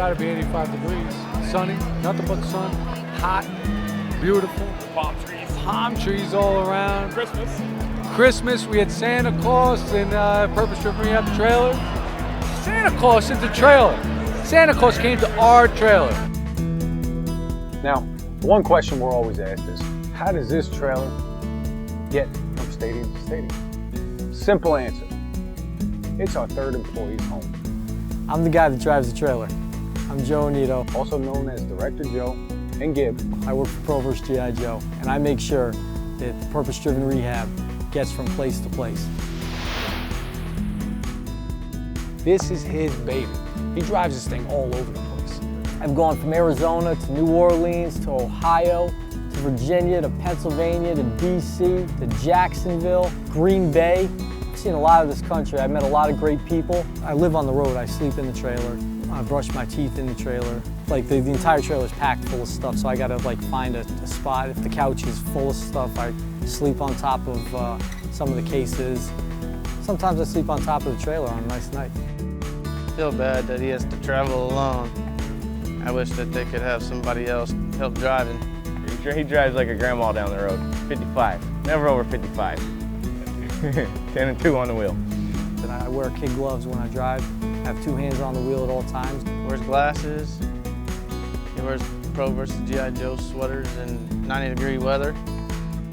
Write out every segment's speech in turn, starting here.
gotta be 85 degrees. Sunny, nothing but sun. Hot, beautiful. Palm trees. Palm trees all around. Christmas. We had Santa Claus in purpose-driven rehab trailer. Santa Claus in the trailer. Santa Claus came to our trailer. Now, one question we're always asked is, how does this trailer get from stadium to stadium? Simple answer. It's our third employee's home. I'm the guy that drives the trailer. I'm Joe Anito. Also known as Director Joe and Gib. I work for Provost G.I. Joe, and I make sure that purpose-driven rehab gets from place to place. This is his baby. He drives this thing all over the place. I've gone from Arizona to New Orleans to Ohio to Virginia to Pennsylvania to D.C. to Jacksonville, Green Bay. I've seen a lot of this country. I've met a lot of great people. I live on the road. I sleep in the trailer. I brush my teeth in the trailer. Like the entire trailer is packed full of stuff, so I gotta find a spot. If the couch is full of stuff, I sleep on top of some of the cases. Sometimes I sleep on top of the trailer on a nice night. Feel bad that he has to travel alone. I wish that they could have somebody else help driving. He drives like a grandma down the road. 55, never over 55. 10 and 2 on the wheel. And I wear kid gloves when I drive. I have two hands on the wheel at all times. Wears glasses. He wears Pro versus G.I. Joe sweaters in 90-degree weather.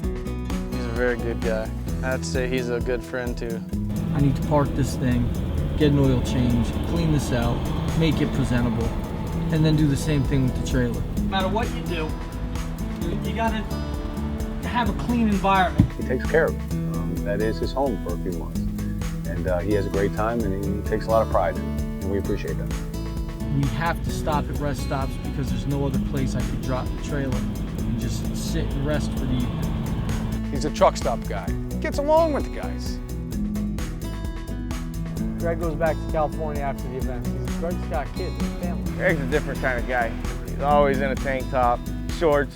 He's a very good guy. I'd say he's a good friend too. I need to park this thing, get an oil change, clean this out, make it presentable, and then do the same thing with the trailer. No matter what you do, you gotta have a clean environment. He takes care of it. That is his home for a few months. And he has a great time, and he takes a lot of pride in it, and we appreciate that. We have to stop at rest stops because there's no other place I could drop the trailer and just sit and rest for the evening. He's a truck stop guy. Gets along with the guys. Greg goes back to California after the event. Greg's got kids and family. Greg's a different kind of guy. He's always in a tank top, shorts,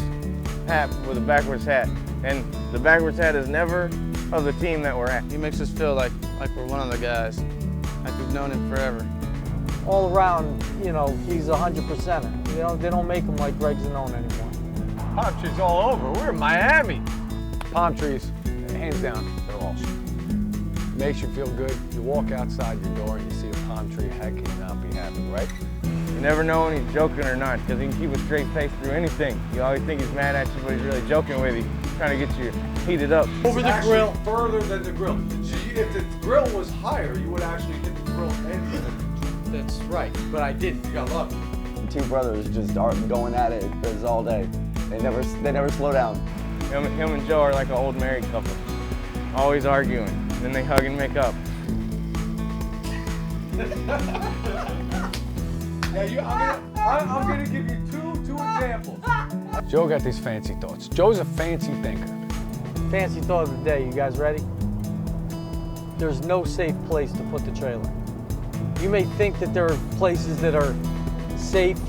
hat with a backwards hat. And the backwards hat is never of the team that we're at. He makes us feel like we're one of the guys, like we've known him forever. All around, he's 100%er. They don't make him like Greg's known anymore. Palm trees all over. We're in Miami. Palm trees, hands down, they're awesome. Makes you feel good. You walk outside your door and you see a palm tree. How can you not be happy, right? You never know when he's joking or not, because he can keep a straight face through anything. You always think he's mad at you, but he's really joking with you, trying to get you heated up. Over the grill. Further than the grill. If the grill was higher, you would actually hit the grill end with it. That's right, but I didn't. You got lucky. The two brothers just are going at it all day. They never slow down. Him and Joe are like an old married couple, always arguing. Then they hug and make up. I'm gonna give you two examples. Joe got these fancy thoughts. Joe's a fancy thinker. Fancy thought of the day, you guys ready? There's no safe place to put the trailer. You may think that there are places that are safe.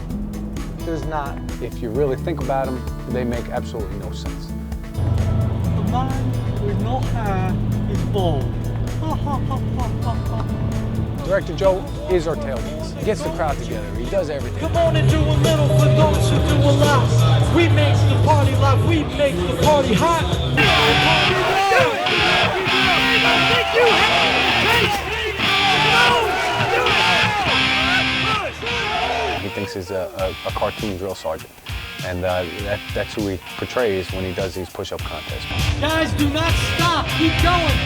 There's not. If you really think about them, they make absolutely no sense. The man with no hair is bald. Director Joe is our tailgates. He gets the crowd together. He does everything. Come on and do a little for those who do a lot. We make the party live. We make the party hot. He thinks he's a cartoon drill sergeant. And that's who he portrays when he does these push-up contests. Guys, do not stop. Keep going.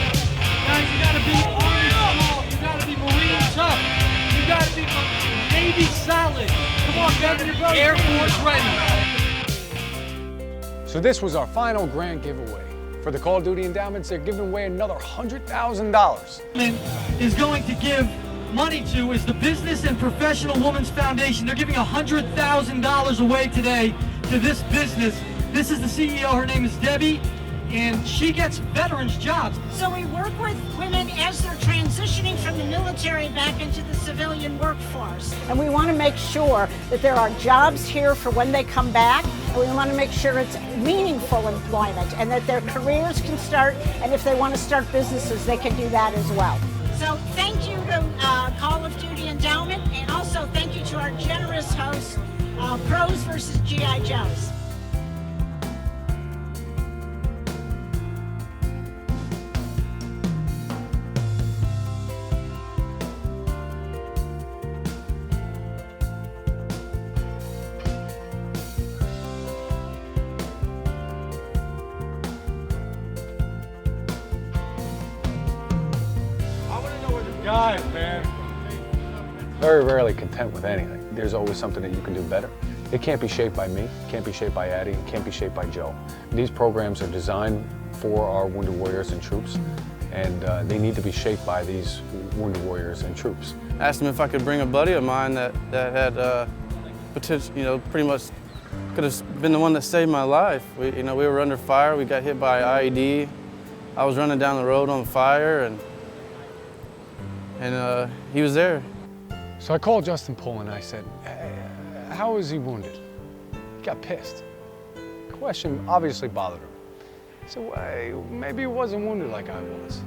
Guys, you gotta be Army strong. You gotta be Marine tough. You gotta be Navy solid. Come on, Beverly, Air Force ready. So this was our final grand giveaway. For the Call of Duty endowments, they're giving away another $100,000. Is going to give money to is the Business and Professional Women's Foundation. They're giving $100,000 away today to this business. This is the CEO, her name is Debbie, and she gets veterans jobs. So we work with women as they're transitioning from the military back into the civilian workforce. And we want to make sure that there are jobs here for when they come back, and we want to make sure it's meaningful employment and that their careers can start, and if they want to start businesses, they can do that as well. So thank you to Call of Duty and Endowment, and also thank you to our generous host, Pros versus G.I. Joes. Guys, man. Very rarely content with anything. There's always something that you can do better. It can't be shaped by me, can't be shaped by Addie, it can't be shaped by Joe. These programs are designed for our Wounded Warriors and troops, and they need to be shaped by these Wounded Warriors and troops. I asked him if I could bring a buddy of mine that had potential, pretty much could have been the one that saved my life. We were under fire, we got hit by IED. I was running down the road on fire, and he was there. So I called Justin Poole and I said, hey, how is he wounded? He got pissed. The question obviously bothered him. He said, well, maybe he wasn't wounded like I was,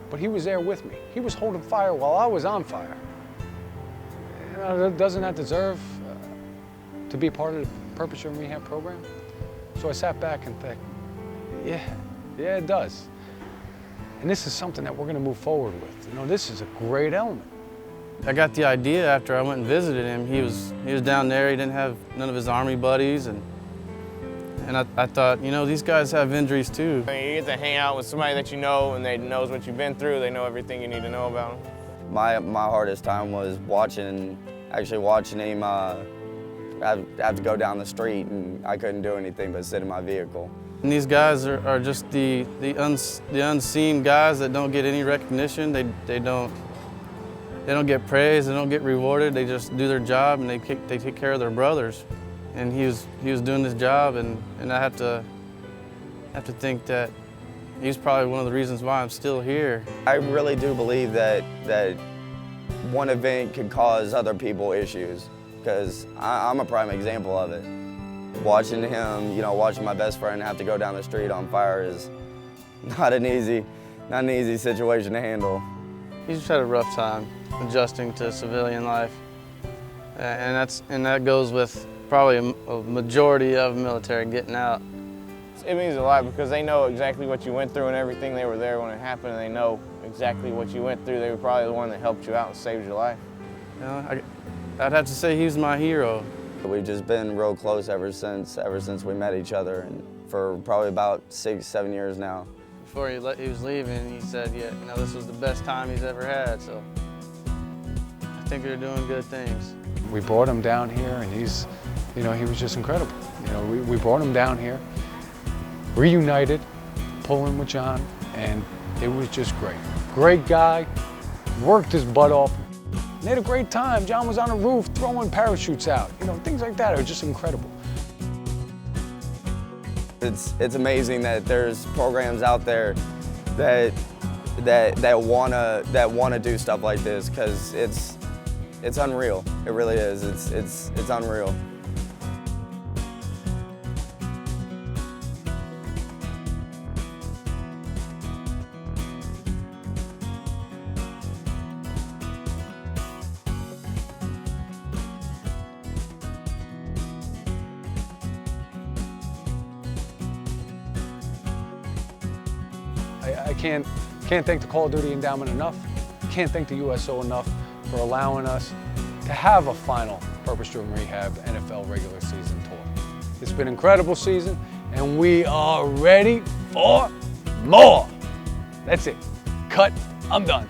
but he was there with me. He was holding fire while I was on fire. Doesn't that deserve to be part of the Purpose Driven Rehab program? So I sat back and thought, yeah, it does. And this is something that we're going to move forward with. This is a great element. I got the idea after I went and visited him. He was down there. He didn't have none of his Army buddies, and I thought, these guys have injuries too. You get to hang out with somebody that you know, and they knows what you've been through. They know everything you need to know about them. My hardest time was watching him have to go down the street, and I couldn't do anything but sit in my vehicle. And these guys are just the unseen guys that don't get any recognition. They don't get praised. They don't get rewarded. They just do their job, and they take care of their brothers. And he was doing his job, and I have to think that he's probably one of the reasons why I'm still here. I really do believe that one event could cause other people issues, because I'm a prime example of it. Watching him, watching my best friend have to go down the street on fire is not an easy situation to handle. He's just had a rough time adjusting to civilian life, and that goes with probably a majority of military getting out. It means a lot because they know exactly what you went through and everything. They were there when it happened, and they know exactly what you went through. They were probably the one that helped you out and saved your life. I'd have to say he's my hero. We've just been real close ever since we met each other, and for probably about 6-7 years now. Before he was leaving, he said, yeah, this was the best time he's ever had, so I think they're doing good things. We brought him down here, and he was just incredible. We brought him down here, reunited, pulling with John, and it was just great. Great guy, worked his butt off. They had a great time. John was on the roof throwing parachutes out. Things like that are just incredible. It's amazing that there's programs out there that wanna do stuff like this, because it's unreal. It really is. It's unreal. I can't thank the Call of Duty Endowment enough. Can't thank the USO enough for allowing us to have a final Purpose Driven Rehab NFL regular season tour. It's been an incredible season, and we are ready for more. That's it. Cut. I'm done.